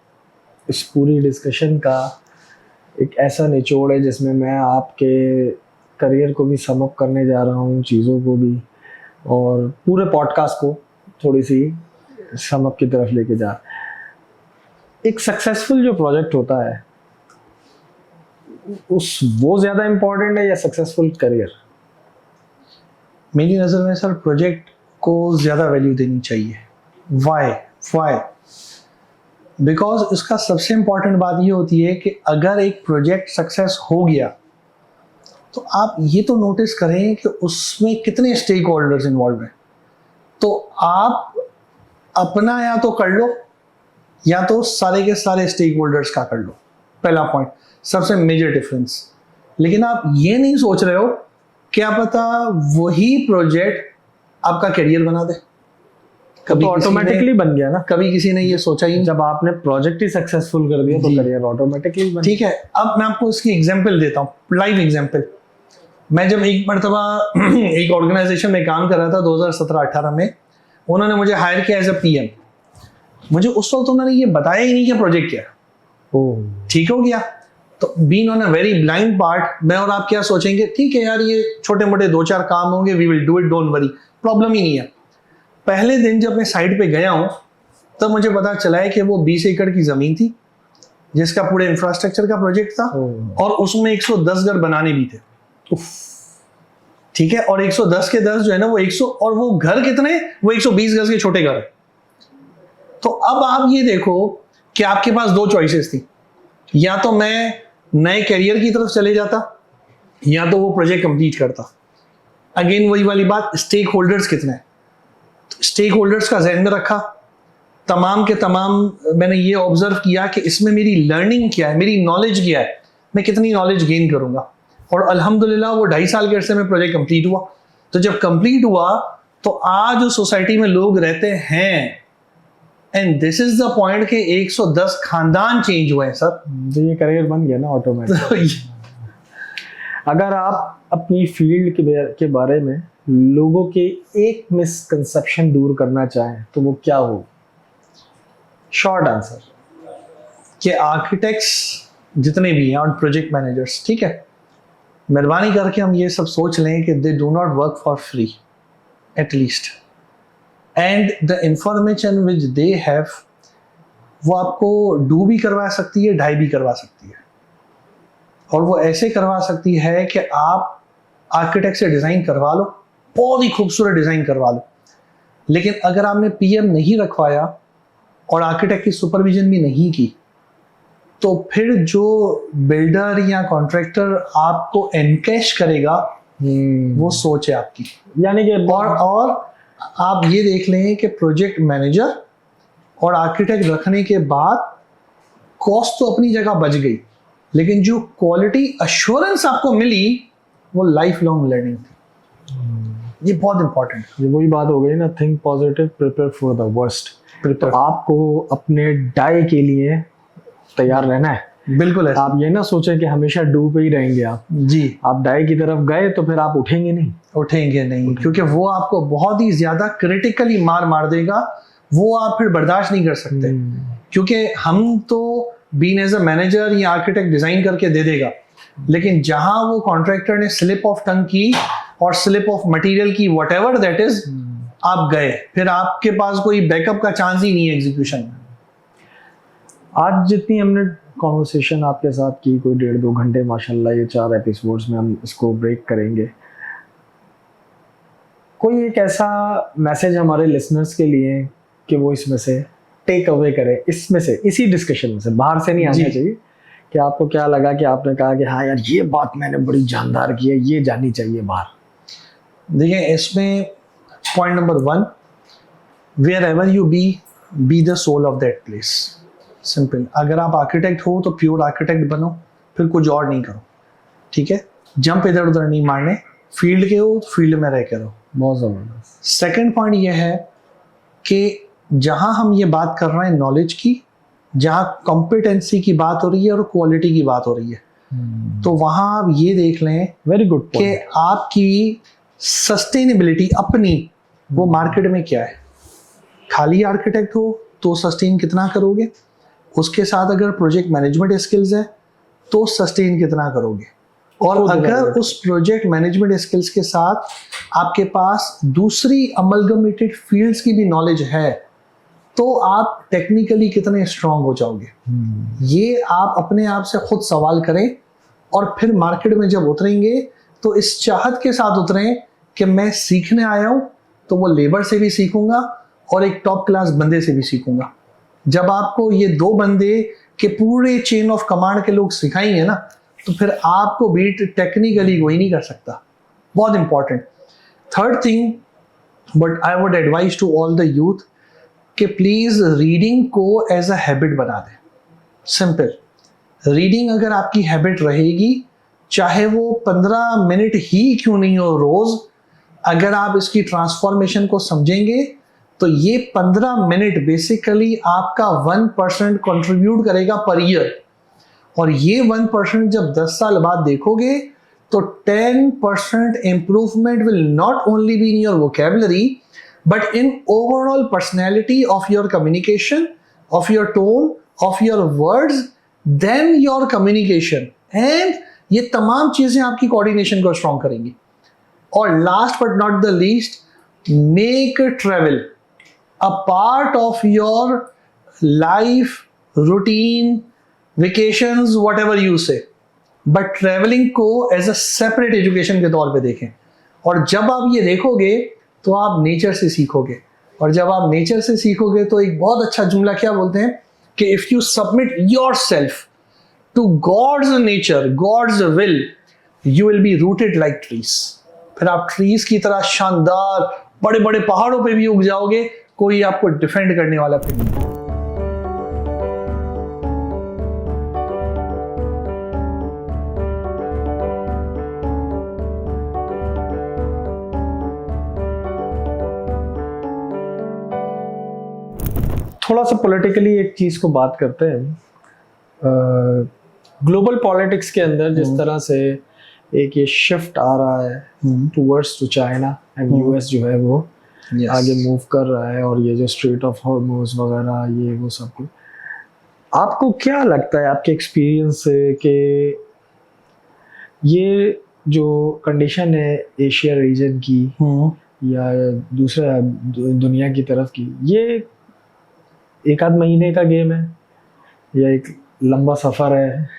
इस पूरी डिस्कशन का एक ऐसा निचोड़ है जिसमें मैं आपके करियर को भी सम अप करने जा रहा हूँ, चीज़ों को भी, और पूरे पॉडकास्ट को थोड़ी सी सम अप की तरफ लेके जा। एक सक्सेसफुल जो प्रोजेक्ट होता है वो ज़्यादा इम्पोर्टेंट है या सक्सेसफुल करियर? मेरी नज़र में सर प्रोजेक्ट को ज़्यादा वैल्यू देनी चाहिए। वाई? बिकॉज इसका सबसे इम्पॉर्टेंट बात ये होती है कि अगर एक प्रोजेक्ट सक्सेस हो गया तो आप ये तो नोटिस करें कि उसमें कितने स्टेक होल्डर्स इन्वॉल्व हैं। तो आप अपना या तो कर लो या तो सारे के सारे स्टेक होल्डर्स का कर लो, पहला पॉइंट, सबसे मेजर डिफरेंस। लेकिन आप ये नहीं सोच रहे हो क्या पता वही प्रोजेक्ट आपका करियर बना दे। कभी तो ऑटोमेटिकली बन गया ना, कभी किसी ने ये सोचा ही नहीं। जब आपने प्रोजेक्ट ही सक्सेसफुल कर दिया तो करियर ऑटोमेटिकली बन। ठीक है, अब मैं आपको इसकी एग्जांपल देता हूँ, लाइव एग्जांपल। मैं जब एक मरतबा एक ऑर्गेनाइजेशन में काम कर रहा था 2017-18 में, उन्होंने मुझे हायर किया एज अ पीएम। मुझे उस वक्त उन्होंने ये बताया ही नहीं कि प्रोजेक्ट क्या है। ठीक हो गया, तो being on a very blind part, मैं और आप क्या सोचेंगे, ठीक है यार ये छोटे मोटे 2-4 काम होंगे, we will do it, don't worry, problem ही नहीं है। पहले दिन जब मैं साइट पे गया हूँ तब मुझे पता चला है कि वो 20 एकड़ की जमीन थी जिसका पूरे इंफ्रास्ट्रक्चर का प्रोजेक्ट था, और उसमें 110 घर बनाने भी थे। ठीक है, और 110 के 10 जो है ना वो 100, और वो घर कितने, वो 120 गज के छोटे घर। तो अब आप ये देखो कि आपके पास 2 चॉइसेस थी, या तो मैं नए करियर की तरफ चले जाता या तो वो प्रोजेक्ट कंप्लीट करता। अगेन वही वाली बात, स्टेक होल्डर्स कितने हैं, स्टेक होल्डर्स का ध्यान में रखा, तमाम के तमाम मैंने ये ऑब्जर्व किया कि इसमें मेरी लर्निंग क्या है, मेरी नॉलेज क्या है, मैं कितनी नॉलेज गेन करूंगा। और अल्हम्दुलिल्लाह वो 2.5 साल के अरसे में प्रोजेक्ट कंप्लीट हुआ। तो जब कंप्लीट हुआ तो आज उस सोसाइटी में लोग रहते हैं, and this is the point कि 110 खानदान चेंज हुए हैं सर। तो ये करियर बन गया ना ऑटोमेटिक। तो अगर आप अपनी फील्ड के बारे में लोगों के एक मिसकंसेप्शन दूर करना चाहें तो वो क्या हो? शॉर्ट आंसर कि आर्किटेक्ट्स जितने भी हैं और प्रोजेक्ट मैनेजर्स, ठीक है, मेहरबानी करके हम ये सब सोच लें कि they do not work for free at least, and the information which they have वो आपको डू भी करवा सकती है, डाई भी करवा सकती है। और वो ऐसे करवा सकती है कि आप आर्किटेक्ट से डिज़ाइन करवा लो, बहुत ही खूबसूरत डिज़ाइन करवा लो, लेकिन अगर आपने पीएम नहीं रखवाया और आर्किटेक्ट की सुपरविजन भी नहीं की तो फिर जो बिल्डर या कॉन्ट्रैक्टर आपको एनकैश करेगा वो सोच है आपकी। यानी कि और आप ये देख लें कि प्रोजेक्ट मैनेजर और आर्किटेक्ट रखने के बाद कॉस्ट तो अपनी जगह बच गई, लेकिन जो क्वालिटी अश्योरेंस आपको मिली वो लाइफ लॉन्ग लर्निंग थी। ये बहुत इंपॉर्टेंट है। ये वही बात हो गई ना, think positive, prepare for the worst. तो आपको अपने डाई के लिए तैयार रहना है। बिल्कुल है। आप ये ना सोचें कि हमेशा डू पे ही रहेंगे आप जी। आप डाई की तरफ गए तो फिर आप उठेंगे नहीं, क्योंकि वो आपको बहुत ही ज्यादा क्रिटिकली मार देगा, वो आप फिर बर्दाश्त नहीं कर सकते। क्योंकि हम तो बीइंग एज अ मैनेजर या आर्किटेक्ट डिजाइन करके दे देगा, लेकिन जहां वो कॉन्ट्रैक्टर ने स्लिप ऑफ टंग की और स्लिप ऑफ मटेरियल की, व्हाटएवर दैट इज, आप गए, फिर आपके पास कोई बैकअप का चांस ही नहीं है एग्जीक्यूशन में। आज जितनी हमने कॉन्वर्सेशन आपके साथ की, कोई 1.5-2 घंटे, माशाल्लाह ये 4 एपिसोड्स में हम इसको ब्रेक करेंगे। कोई एक ऐसा मैसेज हमारे लिसनर्स के लिए कि वो इसमें से टेक अवे करें, इसमें से, इसी डिस्कशन में से, बाहर से नहीं आना चाहिए, कि आपको क्या लगा कि आपने कहा कि हाँ यार ये बात मैंने बड़ी जानदार की है, ये जानी चाहिए बाहर? देखिए, इसमें point number 1, wherever you be the soul of that place. Simple. अगर आप आर्किटेक्ट हो तो प्योर आर्किटेक्ट बनो, फिर कुछ और नहीं करो, ठीक है। जंप इधर उधर नहीं मारने, फील्ड के हो तो फील्ड में रह के रहो। बहुत ज़बरदस्त। सेकेंड पॉइंट ये है कि जहां हम ये बात कर रहे हैं नॉलेज की, जहां कॉम्पिटेंसी की बात हो रही है और क्वालिटी की बात हो रही है, तो वहां आप ये देख लें, वेरी गुड, कि आपकी सस्टेनेबिलिटी अपनी वो मार्केट में क्या है। खाली आर्किटेक्ट हो तो सस्टेन कितना करोगे, उसके साथ अगर प्रोजेक्ट मैनेजमेंट स्किल्स है तो सस्टेन कितना करोगे, और अगर उस प्रोजेक्ट मैनेजमेंट स्किल्स के साथ आपके पास दूसरी अमलगमेटेड फील्ड्स की भी नॉलेज है तो आप टेक्निकली कितने स्ट्रांग हो जाओगे। ये आप अपने आप से खुद सवाल करें, और फिर मार्केट में जब उतरेंगे तो इस चाहत के साथ उतरें कि मैं सीखने आया हूं तो वो लेबर से भी सीखूंगा और एक टॉप क्लास बंदे से भी सीखूंगा। जब आपको ये 2 बंदे के पूरे चेन ऑफ कमांड के लोग सिखाएंगे ना, तो फिर आपको बीट टेक्निकली कोई नहीं कर सकता। बहुत important. Third thing, but I would advise to all the youth कि प्लीज रीडिंग को एज अ हैबिट बना दें। सिंपल। रीडिंग अगर आपकी हैबिट रहेगी, चाहे वो 15 मिनट ही क्यों नहीं हो रोज, अगर आप इसकी ट्रांसफॉर्मेशन को समझेंगे तो ये 15 मिनट बेसिकली आपका 1% कंट्रीब्यूट करेगा पर ईयर, और ये 1% जब 10 साल बाद देखोगे तो 10% improvement will not only be in your vocabulary but in overall personality of your communication, of your tone, of your words, then your communication, and ये तमाम चीजें आपकी कोऑर्डिनेशन को स्ट्रॉन्ग करेंगी। और last but not the least, make travel a part of your life routine, vacations, whatever you say, but traveling को as a separate education के तौर पे देखें। और जब आप ये देखोगे तो आप नेचर से सीखोगे, और जब आप नेचर से सीखोगे तो एक बहुत अच्छा जुमला क्या बोलते हैं कि if you submit yourself to God's nature, God's will, you will be rooted like trees। फिर आप ट्रीज की तरह शानदार बड़े बड़े पहाड़ों पे भी उग जाओगे, कोई आपको डिफेंड करने वाला फिर नहीं। थोड़ा सा पॉलिटिकली एक चीज को बात करते हैं। ग्लोबल पॉलिटिक्स के अंदर जिस तरह से एक ये शिफ्ट आ रहा है towards to China and US जो है वो आगे मूव कर रहा है, और ये जो स्ट्रेट ऑफ हॉर्मुज वगैरह ये वो सब कुछ, आपको क्या लगता है आपके एक्सपीरियंस से कि ये जो कंडीशन है एशिया रीजन की या दूसरा दुनिया की तरफ की, ये एक आध महीने का गेम है या एक लंबा सफर है?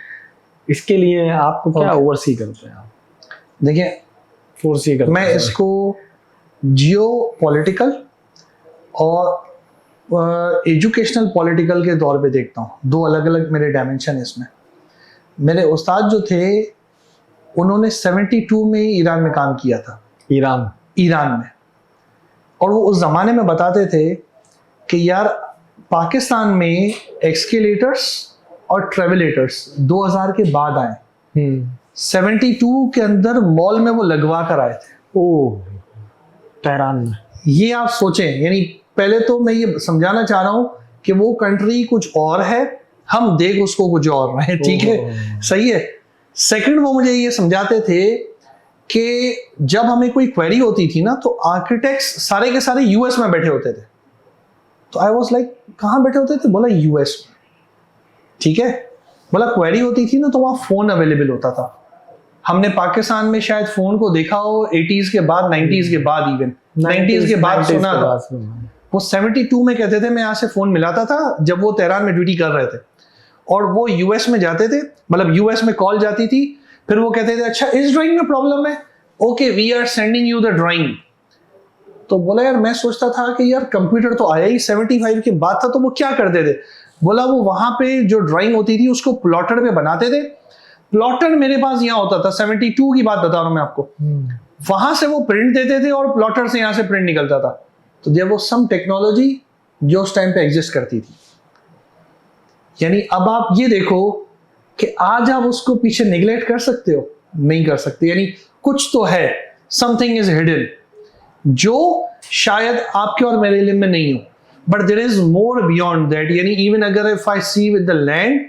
इसके लिए आपको क्या ओवरसी करते हैं आप? देखिए, फोरसी करते मैं हैं इसको जियो पॉलिटिकल और एजुकेशनल पॉलिटिकल के दौर पे देखता हूँ। दो अलग अलग मेरे डायमेंशन है इसमें। मेरे उस्ताद जो थे उन्होंने 72 में ईरान में काम किया था। ईरान में, और वो उस जमाने में बताते थे कि यार पाकिस्तान में एक्सकेलेटर्स और ट्रेवलेटर्स 2000 के बाद आए। 72 के अंदर मॉल में वो लगवा कर आए थे। ओह, तेहरान में। ये आप सोचें, यानी पहले तो मैं ये समझाना चाह रहा हूं कि वो कंट्री कुछ और है, हम देख उसको कुछ और रहे हैं, ठीक है, सही है। सेकंड, वो मुझे ये समझाते थे कि जब हमें कोई क्वेरी होती थी ना, तो आर्किटेक्ट्स सारे के सारे यूएस में बैठे होते थे। तो आई वाज लाइक, कहाँ बैठे होते थे? बोला यूएस में, ठीक है। बोला क्वेरी होती थी ना तो वहाँ फोन अवेलेबल होता था। हमने पाकिस्तान में शायद फोन को देखा हो 80s के बाद, 90s के बाद, इवन 90s के बाद सुना था। वो 72 में कहते थे मैं यहाँ से फोन मिलाता था जब वो तेहरान में ड्यूटी कर रहे थे, और वो यूएस में जाते थे, मतलब यूएस में कॉल जाती थी, फिर वो कहते थे अच्छा इस ड्राइंग में प्रॉब्लम है, okay we are sending you the drawing. तो बोला यार, मैं सोचता था कि यार कंप्यूटर तो आया ही 75 के बाद था, तो वो क्या करते थे? बोला वो वहां पे जो ड्राइंग होती थी उसको प्लॉटर पे बनाते थे। प्लॉटर मेरे पास यहाँ होता था, 72 की बात बता रहा हूँ मैं आपको। वहां से वो प्रिंट देते थे और प्लॉटर से यहाँ से प्रिंट निकलता था। तो देयर वाज सम टेक्नोलॉजी जो उस टाइम पे एग्जिस्ट करती थी। यानी अब आप ये देखो कि आज आप उसको पीछे निगलेक्ट कर सकते हो? नहीं कर सकते। यानी कुछ तो है, समथिंग इज हिडन जो शायद आपके और मेरे इल्म में नहीं हो, but there is more beyond that. यानी इवन अगर if I see with the land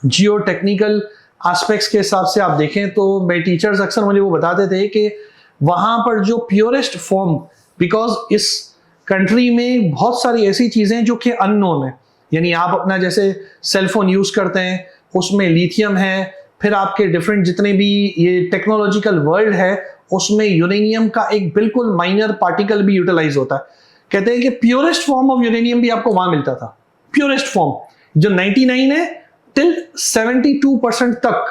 geotechnical aspects के हिसाब से आप देखें, तो मेरे टीचर्स अक्सर मुझे वो बताते थे कि वहां पर जो प्योरेस्ट फॉर्म, बिकॉज इस कंट्री में बहुत सारी ऐसी चीजें जो कि अननोन है। यानी आप अपना जैसे सेलफोन यूज करते हैं उसमें लिथियम है, फिर आपके डिफरेंट जितने भी ये टेक्नोलॉजिकल वर्ल्ड है उसमें यूरेनियम का एक बिल्कुल माइनर पार्टिकल भी यूटिलाइज होता है। कहते हैं कि प्योरेस्ट फॉर्म ऑफ यूरेनियम भी आपको वहां मिलता था। प्योरेस्ट फॉर्म जो 99 है टिल 72% तक,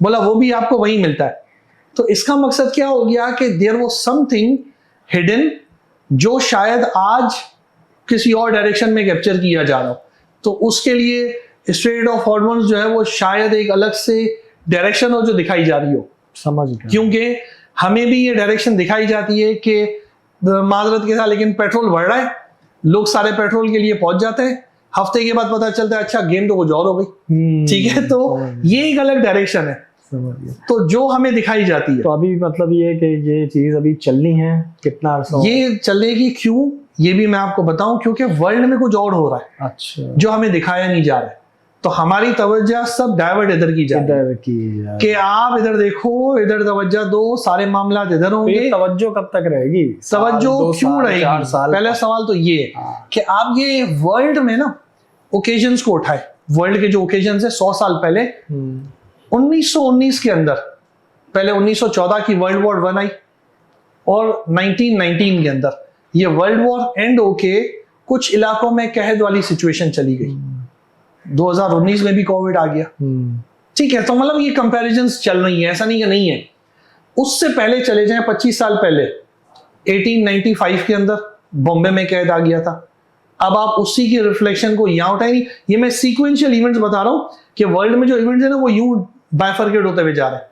बोला वो भी आपको वहीं मिलता है। तो इसका मकसद क्या हो गया कि देयर वाज समथिंग हिडन जो शायद आज किसी और डायरेक्शन में कैप्चर किया जा रहा हो। तो उसके लिए स्ट्रेट ऑफ हॉर्मुज जो है वो शायद एक अलग से डायरेक्शन हो जो दिखाई जा रही हो। समझ गया। क्योंकि हमें भी ये डायरेक्शन दिखाई जाती है कि माजरत के साथ लेकिन पेट्रोल बढ़ रहा है, लोग सारे पेट्रोल के लिए पहुंच जाते हैं, हफ्ते के बाद पता चलता है अच्छा गेम तो कुछ और हो गई, ठीक है। तो ये एक अलग डायरेक्शन है तो जो हमें दिखाई जाती है। तो अभी मतलब ये कि ये चीज अभी चलनी है कितना अर्सा? ये चलेगी क्यों, ये भी मैं आपको बताऊं, क्योंकि वर्ल्ड में कुछ और हो रहा है अच्छा जो हमें दिखाया नहीं जा रहा है। तो हमारी तवज्जो सब डाइवर्ट इधर की जाए कि आप इधर देखो, इधर तवज्जो दो, सारे मामला इधर होंगे। तवज्जो कब तक रहेगी? तवज्जो क्यों रहेगी? पहला सवाल तो ये कि आप ये वर्ल्ड में ना ओकेजन्स को उठाए। वर्ल्ड के जो ओकेजन्स है 100 साल पहले 1919 के अंदर, पहले 1914 की वर्ल्ड वॉर 1 आई और 1919 के अंदर ये वर्ल्ड वॉर एंड होके कुछ इलाकों में कहद वाली सिचुएशन चली गई। 2019 में भी कोविड आ गया, ठीक है। तो मतलब ये कंपैरिजंस चल रही है, ऐसा नहीं कि नहीं है। उससे पहले चले जाएं 25 साल पहले 1895 के अंदर बॉम्बे में कैद आ गया था। अब आप उसी की रिफ्लेक्शन को यहाँ उठाए। नहीं, ये मैं सीक्वेंशियल इवेंट्स बता रहा हूँ कि वर्ल्ड में जो इवेंट्स है ना वो यूं बाइफरकेट होते हुए जा रहे हैं।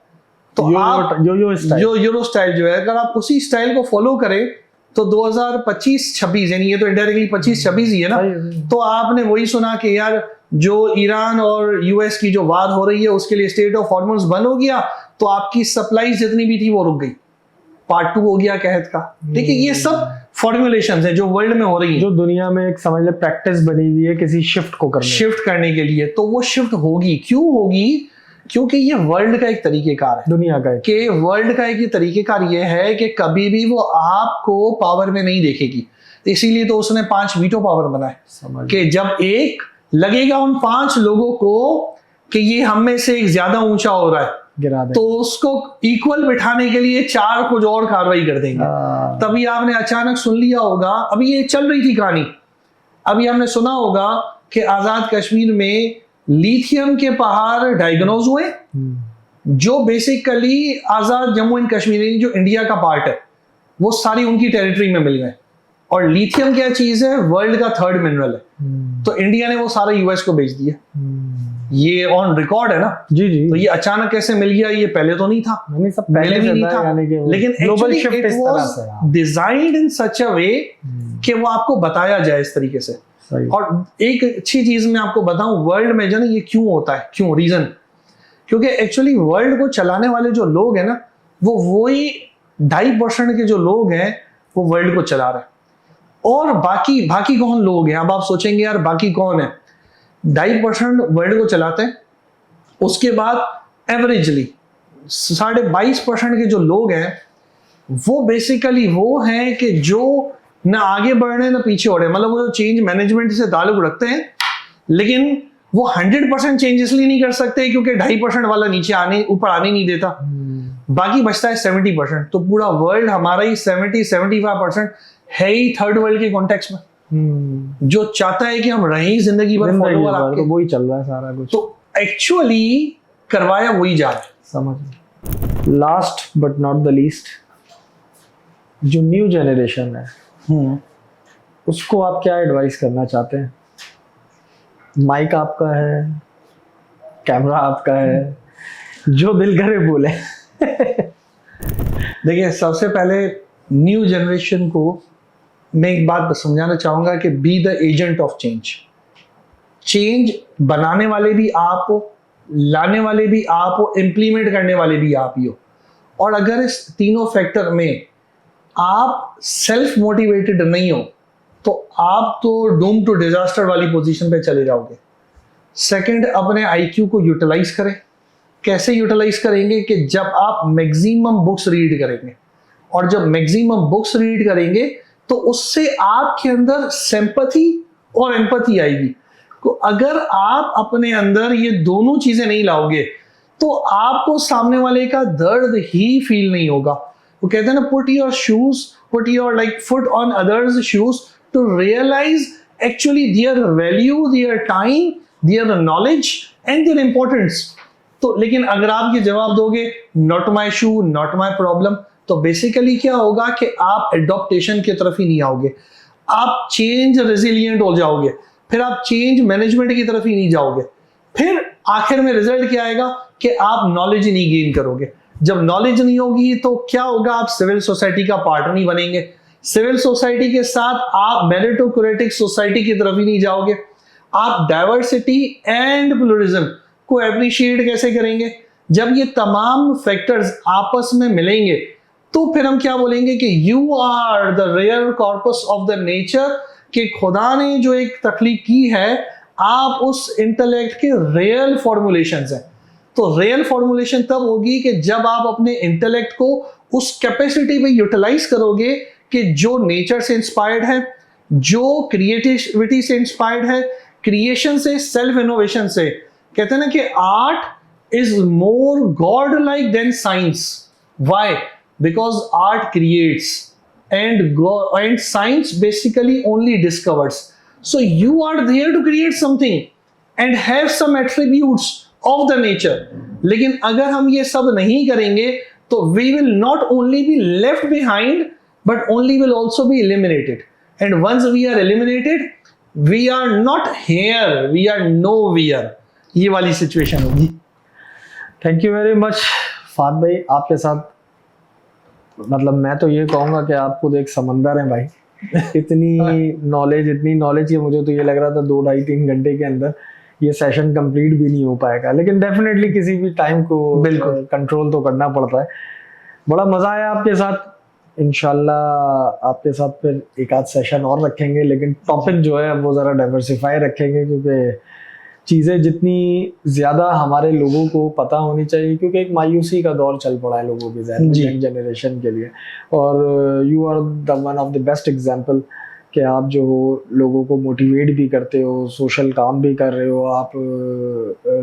तो आप यो स्टाइल जो यूरो स्टाइल जो है, अगर आप उसी स्टाइल को फॉलो करें तो 2025-26 यानी ये तो इनडायरेक्टली 25-26 ही है ना, तो आपने वही सुना कि यार जो ईरान और यूएस की जो वार हो रही है उसके लिए स्टेट ऑफ हॉर्मोन्स बंद हो गया, तो आपकी सप्लाई जितनी भी थी वो रुक गई। पार्ट 2 हो गया कहत का। देखिए ये सब फॉर्मुलेशंस हैं जो वर्ल्ड में हो रही हैं, जो दुनिया में एक समझ ले प्रैक्टिस बनी हुई है किसी शिफ्ट करने के लिए। तो वो शिफ्ट होगी, क्यों होगी? क्योंकि ये वर्ल्ड का एक तरीकेकार है, दुनिया का कि वर्ल्ड का एक तरीकेकार ये है कि कभी भी वो आपको पावर में नहीं देखेगी। इसीलिए तो उसने 5 वीटो पावर बनाए कि जब एक लगेगा उन 5 लोगों को कि ये हम में से एक ज्यादा ऊंचा हो रहा है, गिरा दे, तो उसको इक्वल बिठाने के लिए 4 कुछ और कार्रवाई कर देंगे। तभी आपने अचानक सुन लिया होगा, अभी ये चल रही थी कहानी, अभी हमने सुना होगा कि आजाद कश्मीर में लिथियम के पहाड़ डायग्नोज हुए, जो basically Azad Jammu and Kashmir जो इंडिया का पार्ट है वो सारी उनकी टेरिटरी में मिल गए। और लिथियम क्या चीज है? वर्ल्ड का 3rd मिनरल है। तो इंडिया ने वो सारा यूएस को बेच दिया। ये ऑन रिकॉर्ड है ना। जी जी। तो ये अचानक कैसे मिल गया? ये पहले तो नहीं था, नहीं सब पहले भी नहीं था, लेकिन global shift it was designed in such a way कि वो आपको बताया जाए इस तरीके से। और एक अच्छी चीज मैं आपको बताऊं, वर्ल्ड में जो ना ये क्यों होता है, क्यों रीजन, क्योंकि एक्चुअली वर्ल्ड को चलाने वाले जो लोग हैं ना, वो वही 2.5% के जो लोग हैं वो वर्ल्ड को चला रहे हैं। और बाकी कौन लोग हैं? अब आप सोचेंगे यार बाकी कौन है? 2.5% वर्ल्ड को चलाते हैं, उसके बाद एवरेजली 22.5% के जो लोग हैं वो बेसिकली वो हैं कि जो ना आगे बढ़ रहे हैं ना पीछे हो रहे हैं, मतलब वो चेंज मैनेजमेंट से ताल्लुक रखते हैं, लेकिन वो 100% चेंज इसलिए नहीं कर सकते क्योंकि 2.5% वाला नीचे ऊपर आने नहीं देता। बाकी बचता है 70%। तो पूरा वर्ल्ड हमारा ही 70-75% है ही 3rd वर्ल्ड के कॉन्टेक्स्ट में, जो चाहता है कि हम रहें जिंदगी भर फॉलोअर आपके, तो वही चल रहा है सारा कुछ। तो एक्चुअली करवाया वही जा रहा है। समझ। Last but not the least, जो न्यू जनरेशन है उसको आप क्या एडवाइस करना चाहते हैं? माइक आपका है, कैमरा आपका है, जो दिल करे बोले। देखिए सबसे पहले न्यू जनरेशन को मैं एक बात समझाना चाहूंगा कि be the agent of change बनाने वाले भी आप हो, लाने वाले भी आप हो, इम्प्लीमेंट करने वाले भी आप ही हो। और अगर इस तीनों फैक्टर में आप सेल्फ मोटिवेटेड नहीं हो तो आप तो डूम टू डिजास्टर वाली पोजीशन पे चले जाओगे। सेकंड, अपने आईक्यू को यूटिलाइज करें। कैसे यूटिलाइज करेंगे? कि जब आप मैक्सिमम बुक्स रीड करेंगे, और जब मैक्सिमम बुक्स रीड करेंगे तो उससे आपके अंदर सिंपैथी और एम्पैथी आएगी। तो अगर आप अपने अंदर ये दोनों चीजें नहीं लाओगे तो आपको सामने वाले का दर्द ही फील नहीं होगा। वो कहते हैं ना, put your like foot on others' shoes to realize actually their value, their time, their knowledge and their importance. तो लेकिन अगर आप ये जवाब दोगे not my shoe, not my problem, तो बेसिकली क्या होगा कि आप एडॉप्टेशन की तरफ ही नहीं आओगे, आप चेंज रेजिलियंट हो जाओगे, फिर आप चेंज मैनेजमेंट की तरफ ही नहीं जाओगे, फिर आखिर में रिजल्ट क्या आएगा कि आप नॉलेज नहीं गेन करोगे। जब नॉलेज नहीं होगी तो क्या होगा? आप सिविल सोसाइटी का पार्ट नहीं बनेंगे, सिविल सोसाइटी के साथ आप मेरिटोक्रेटिक सोसाइटी की तरफ ही नहीं जाओगे, आप डाइवर्सिटी एंड प्लुरलिज्म को एप्रिशिएट कैसे करेंगे? जब ये तमाम फैक्टर्स आपस में मिलेंगे तो फिर हम क्या बोलेंगे कि you are the rare corpus of the nature, कि खुदा ने जो एक तख्लीक की है आप उस इंटेलेक्ट के रियल फॉर्मुलेशंस हैं। तो रियल फॉर्मुलेशन तब होगी कि जब आप अपने इंटेलेक्ट को उस कैपेसिटी पे यूटिलाइज करोगे कि जो नेचर से इंस्पायर्ड है, जो क्रिएटिविटी से इंस्पायर्ड है, क्रिएशन से, सेल्फ इनोवेशन से। कहते हैं ना कि art is more god like than science. Why? Because art creates and science basically only discovers. So you are there to create something and have some attributes of the nature. लेकिन अगर हम ये सब नहीं करेंगे तो we will not only be left behind but only will also be eliminated. And once we are eliminated, we are not here, we are nowhere. ये वाली सिचुएशन होगी। Thank you very much Fahd भाई, आपके साथ मतलब मैं तो ये कहूँगा कि आप खुद एक समंदर हैं भाई। इतनी नॉलेज की मुझे तो ये लग रहा था 2 ढाई 3 घंटे के अंदर ये सेशन कंप्लीट भी नहीं हो पाएगा, लेकिन डेफिनेटली किसी भी टाइम को बिल्कुल कंट्रोल तो करना पड़ता है। बड़ा मज़ा आया आपके साथ, इंशाल्लाह आपके साथ फिर एक आध सेशन और रखेंगे, लेकिन टॉपिक जो है वो ज़रा डाइवर्सिफाई रखेंगे, क्योंकि चीज़ें जितनी ज़्यादा हमारे लोगों को पता होनी चाहिए, क्योंकि एक मायूसी का दौर चल पड़ा है लोगों के ज़हन में यंग जनरेशन के लिए। और you are the one of the best example कि आप जो हो लोगों को मोटिवेट भी करते हो, सोशल काम भी कर रहे हो आप,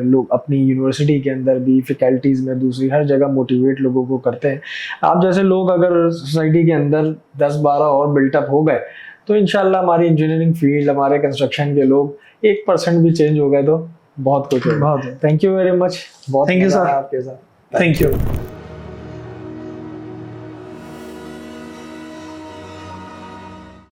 लोग अपनी यूनिवर्सिटी के अंदर भी, फैकल्टीज़ में, दूसरी हर जगह मोटिवेट लोगों को करते हैं। आप जैसे लोग अगर सोसाइटी के अंदर 10-12 और बिल्टअप हो गए तो इंशाल्लाह हमारी इंजीनियरिंग फील्ड, हमारे कंस्ट्रक्शन के लोग 1% भी चेंज हो गए तो बहुत कुछ है। बहुत थैंक यू वेरी मच। बहुत Thank you, मजा sir. आया आपके साथ। Thank you.